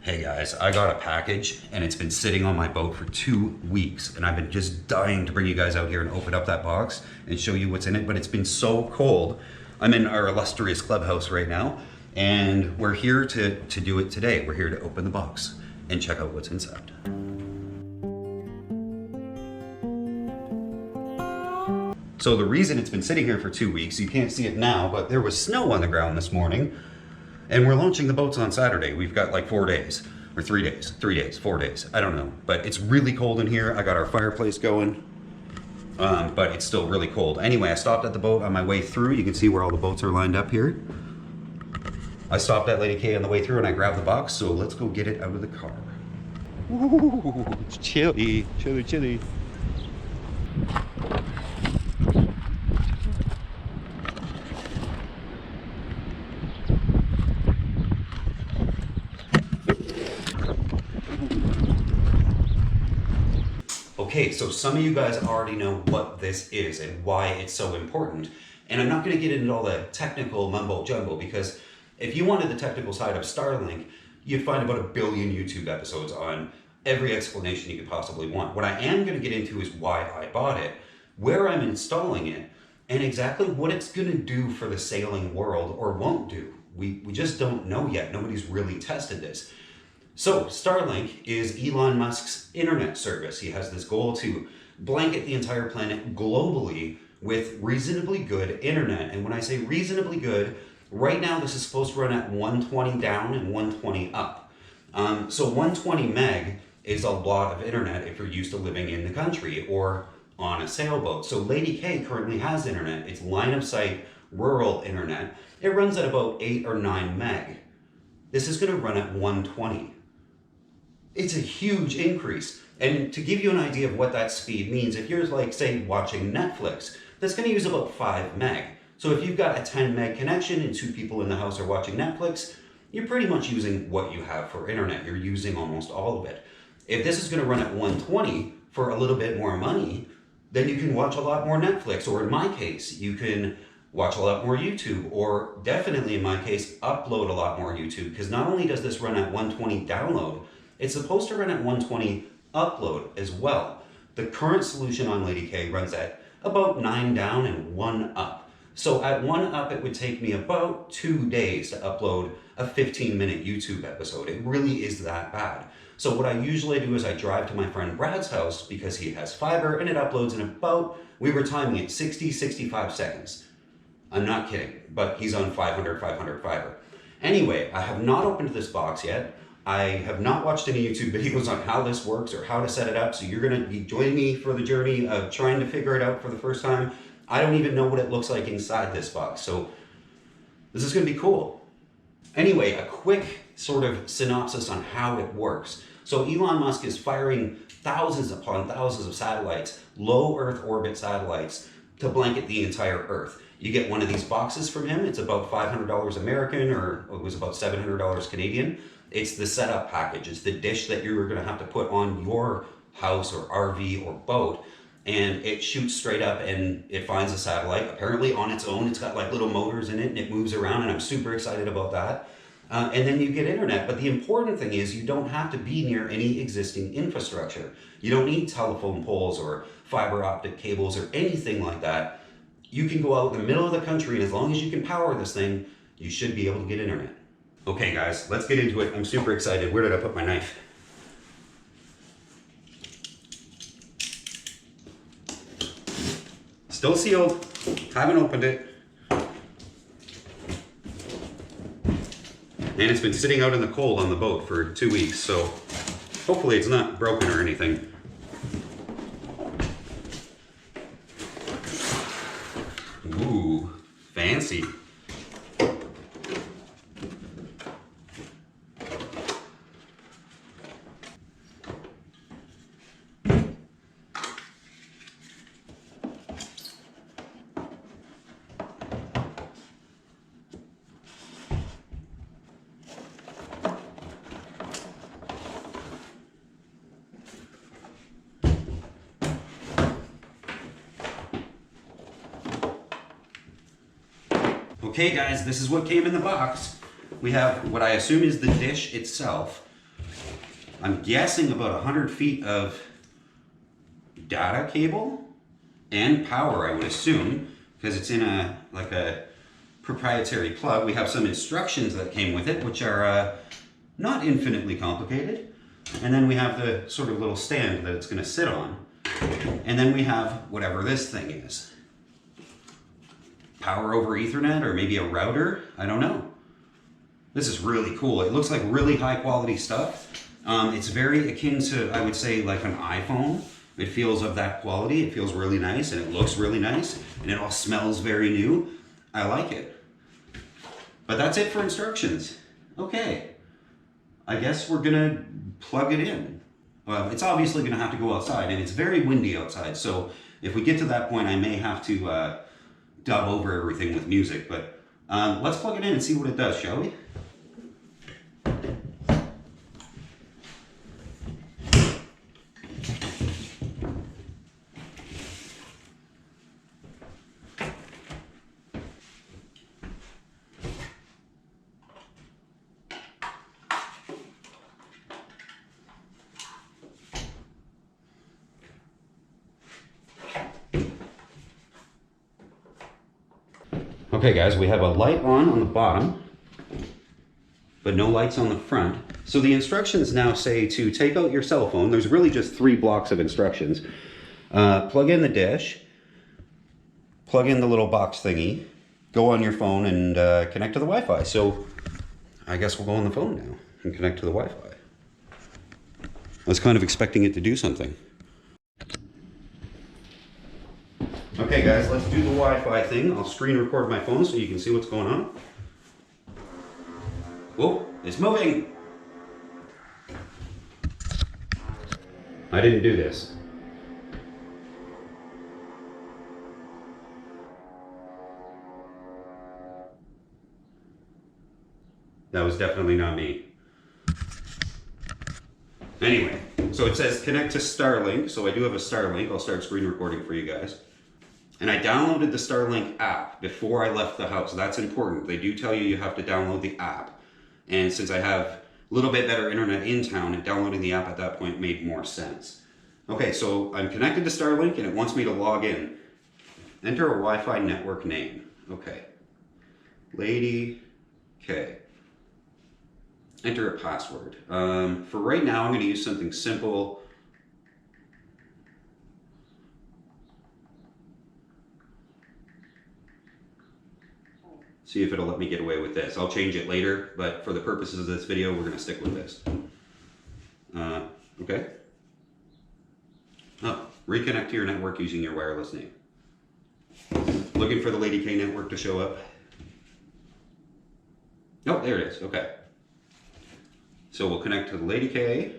Hey guys, I got a package and it's been sitting on my boat for 2 weeks and I've been just dying to bring you guys out here and open up that box and show you what's in it, but it's been so cold. I'm in our illustrious clubhouse right now and we're here to do it today. We're here to open the box and check out what's inside. So the reason it's been sitting here for 2 weeks, you can't see it now, but there was snow on the ground this morning. And we're launching the boats on Saturday. We've got like 4 days, or 3 days, 4 days, I don't know. But it's really cold in here. I got our fireplace going, but it's still really cold. Anyway, I stopped at the boat on my way through. You can see where all the boats are lined up here. I stopped at Lady K on the way through and I grabbed the box, so let's go get it out of the car. Ooh, it's chilly, chilly, chilly. Okay, so some of you guys already know what this is and why it's so important. And I'm not going to get into all the technical mumbo jumbo because if you wanted the technical side of Starlink, you'd find about 1 billion YouTube episodes on every explanation you could possibly want. What I am going to get into is why I bought it, where I'm installing it, and exactly what it's going to do for the sailing world or won't do. We just don't know yet. Nobody's really tested this. So Starlink is Elon Musk's internet service. He has this goal to blanket the entire planet globally with reasonably good internet. And when I say reasonably good, right now this is supposed to run at 120 down and 120 up. So 120 meg is a lot of internet if you're used to living in the country or on a sailboat. So Lady K currently has internet. It's line of sight rural internet. It runs at about 8 or 9 meg. This is going to run at 120. It's a huge increase. And to give you an idea of what that speed means, if you're like, say, watching Netflix, that's going to use about 5 meg. So if you've got a 10 meg connection and 2 people in the house are watching Netflix, you're pretty much using what you have for internet. You're using almost all of it. If this is going to run at 120 for a little bit more money, then you can watch a lot more Netflix. Or in my case, you can watch a lot more YouTube, or definitely in my case, upload a lot more YouTube, because not only does this run at 120 download, it's supposed to run at 120 upload as well. The current solution on Lady K runs at about 9 down and 1 up. So at 1 up, it would take me about 2 days to upload a 15-minute YouTube episode. It really is that bad. So what I usually do is I drive to my friend Brad's house because he has fiber and it uploads in about, we were timing it 60, 65 seconds. I'm not kidding, but he's on 500 fiber. Anyway, I have not opened this box yet. I have not watched any YouTube videos on how this works or how to set it up, so you're going to be joining me for the journey of trying to figure it out for the first time. I don't even know what it looks like inside this box, so this is going to be cool. Anyway, a quick sort of synopsis on how it works. So Elon Musk is firing thousands upon thousands of satellites, low Earth orbit satellites, to blanket the entire Earth. You get one of these boxes from him. It's about $500 American, or it was about $700 Canadian. It's the setup package. It's the dish that you're going to have to put on your house or RV or boat, and it shoots straight up and it finds a satellite apparently on its own. It's got like little motors in it and it moves around, and I'm super excited about that. And then you get internet. But the important thing is you don't have to be near any existing infrastructure. You don't need telephone poles or fiber optic cables or anything like that. You can go out in the middle of the country, and as long as you can power this thing, you should be able to get internet. Okay guys, let's get into it. I'm super excited. Where did I put my knife? Still sealed. Haven't opened it. And it's been sitting out in the cold on the boat for 2 weeks, so hopefully it's not broken or anything. Ooh, fancy. Okay guys, this is what came in the box. We have what I assume is the dish itself. I'm guessing about 100 feet of data cable and power, I would assume, because it's in a proprietary plug. We have some instructions that came with it, which are not infinitely complicated. And then we have the sort of little stand that it's going to sit on. And then we have whatever this thing is. Power over Ethernet, or maybe a router, I don't know. This is really cool. It looks like really high quality stuff. It's very akin to, I would say, like an iPhone. It feels of that quality. It feels really nice, and it looks really nice, and it all smells very new. I like it. But that's it for instructions. Okay. I guess we're gonna plug it in. It's obviously gonna have to go outside, and it's very windy outside, so if we get to that point, I may have to dub over everything with music, but let's plug it in and see what it does, shall we? Okay guys, we have a light on the bottom, but no lights on the front. So the instructions now say to take out your cell phone. There's really just 3 blocks of instructions. Plug in the dish, plug in the little box thingy, go on your phone and connect to the Wi-Fi. So I guess we'll go on the phone now and connect to the Wi-Fi. I was kind of expecting it to do something. Okay guys, let's do the Wi-Fi thing. I'll screen record my phone so you can see what's going on. Whoa, it's moving! I didn't do this. That was definitely not me. Anyway, so it says connect to Starlink. So I do have a Starlink. I'll start screen recording for you guys. And I downloaded the Starlink app before I left the house. That's important. They do tell you you have to download the app. And since I have a little bit better internet in town, downloading the app at that point made more sense. Okay, so I'm connected to Starlink and it wants me to log in. Enter a Wi-Fi network name. Okay. Lady K. Enter a password. For right now, I'm going to use something simple. See if it'll let me get away with this. I'll change it later, but for the purposes of this video, we're going to stick with this. Okay. Oh, reconnect to your network using your wireless name. Looking for the Lady K network to show up. Oh, there it is. Okay. So we'll connect to the Lady K.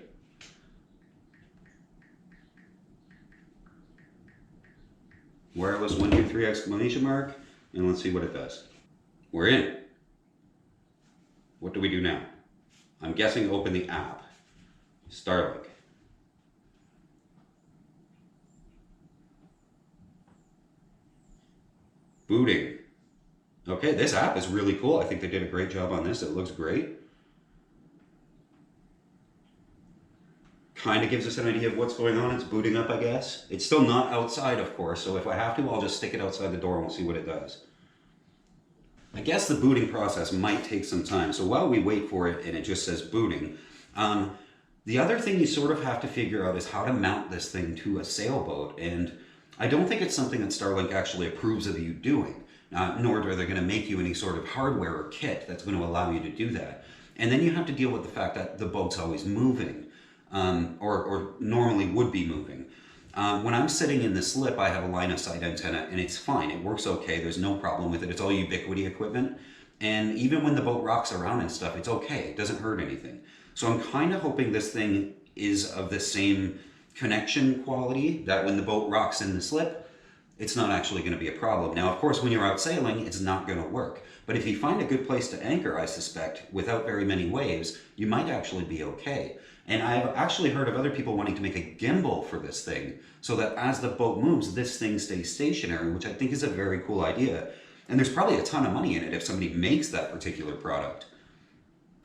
Wireless 123 exclamation mark, and let's see what it does. We're in. What do we do now? I'm guessing open the app. Starlink. Booting. Okay, this app is really cool. I think they did a great job on this. It looks great. Kind of gives us an idea of what's going on. It's booting up, I guess. It's still not outside, of course, so if I have to, I'll just stick it outside the door and we'll see what it does. I guess the booting process might take some time. So while we wait for it and it just says booting, the other thing you sort of have to figure out is how to mount this thing to a sailboat. And I don't think it's something that Starlink actually approves of you doing, nor are they going to make you any sort of hardware or kit that's going to allow you to do that. And then you have to deal with the fact that the boat's always moving, or normally would be moving. When I'm sitting in the slip, I have a line of sight antenna and it's fine. It works okay. There's no problem with it. It's all ubiquity equipment. And even when the boat rocks around and stuff, it's okay. It doesn't hurt anything. So I'm kind of hoping this thing is of the same connection quality that when the boat rocks in the slip, it's not actually going to be a problem. Now, of course, when you're out sailing, it's not going to work. But if you find a good place to anchor, I suspect, without very many waves, you might actually be okay. And I've actually heard of other people wanting to make a gimbal for this thing so that as the boat moves, this thing stays stationary, which I think is a very cool idea. And there's probably a ton of money in it if somebody makes that particular product.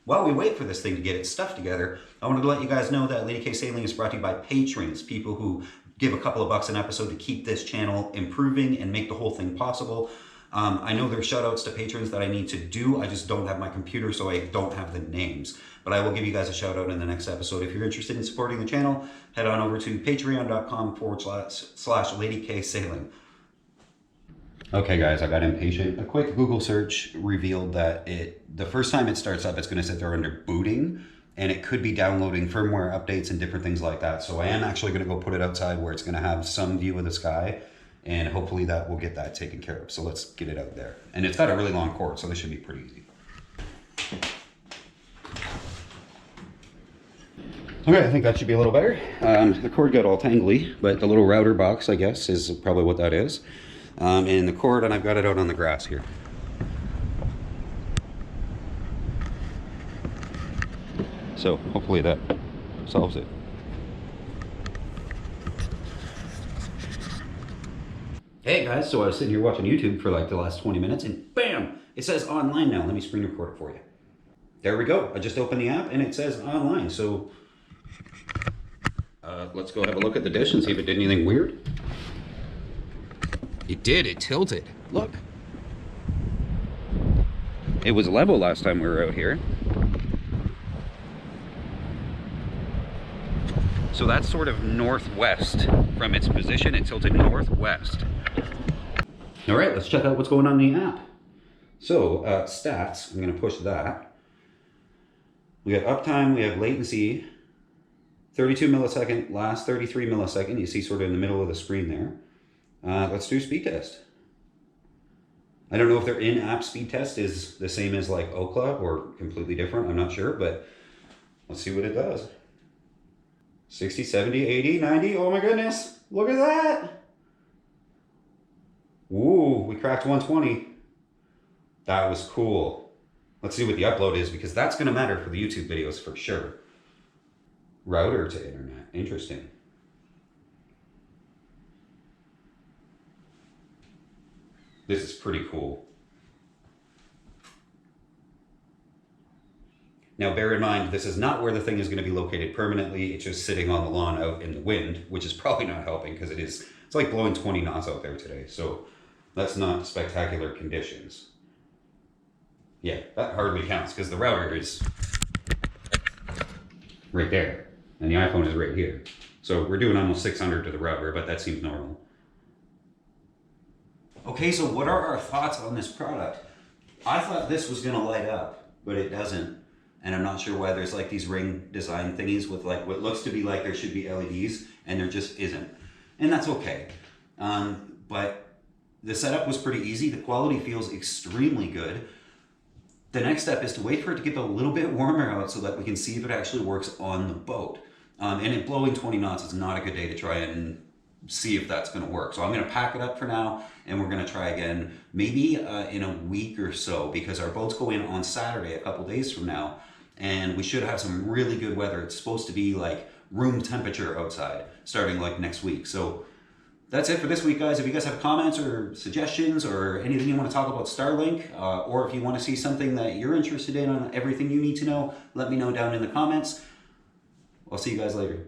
while we wait for this thing to get its stuff together, I wanted to let you guys know that Lady K Sailing is brought to you by patrons, people who give a couple of bucks an episode to keep this channel improving and make the whole thing possible. I know there's shout outs to patrons that I need to do. I just don't have my computer, so I don't have the names. But I will give you guys a shout out in the next episode. If you're interested in supporting the channel, head on over to patreon.com/Lady K Sailing. Okay guys, I got impatient. A quick Google search revealed that the first time it starts up, it's going to sit there under booting, and it could be downloading firmware updates and different things like that. So I am actually going to go put it outside where it's going to have some view of the sky, and hopefully that will get that taken care of. So let's get it out there. And it's got a really long cord, so this should be pretty easy. Okay, I think that should be a little better. The cord got all tangly, but the little router box, I guess, is probably what that is. And the cord, and I've got it out on the grass here. So hopefully that solves it. Hey guys, so I was sitting here watching YouTube for like the last 20 minutes and bam, it says online now. Let me screen record it for you. There we go. I just opened the app and it says online. So let's go have a look at the dish and see if it did anything weird. It did, it tilted. Look. It was level last time we were out here. So that's sort of northwest from its position. It tilted northwest. All right, let's check out what's going on in the app. So stats, I'm gonna push that. We have uptime, we have latency, 32 millisecond, last 33 millisecond. You see sort of in the middle of the screen there. Let's do speed test. I don't know if their in-app speed test is the same as like Ookla or completely different. I'm not sure, but let's see what it does. 60, 70, 80, 90. Oh my goodness. Look at that. Ooh, we cracked 120. That was cool. Let's see what the upload is because that's going to matter for the YouTube videos for sure. Router to internet. Interesting. This is pretty cool. Now bear in mind, this is not where the thing is going to be located permanently. It's just sitting on the lawn out in the wind, which is probably not helping because it's like blowing 20 knots out there today. So that's not spectacular conditions. Yeah, that hardly counts because the router is right there and the iPhone is right here. So we're doing almost 600 to the router, but that seems normal. Okay, so what are our thoughts on this product? I thought this was gonna light up, but it doesn't. And I'm not sure why there's like these ring design thingies with like what looks to be like there should be LEDs and there just isn't. And that's okay. But the setup was pretty easy. The quality feels extremely good. The next step is to wait for it to get a little bit warmer out so that we can see if it actually works on the boat. And it blowing 20 knots is not a good day to try and see if that's going to work. So I'm going to pack it up for now and we're going to try again maybe in a week or so because our boats go in on Saturday, a couple days from now, and we should have some really good weather. It's supposed to be like room temperature outside starting like next week. So that's it for this week, guys. If you guys have comments or suggestions or anything you want to talk about Starlink, or if you want to see something that you're interested in on everything you need to know, let me know down in the comments. I'll see you guys later.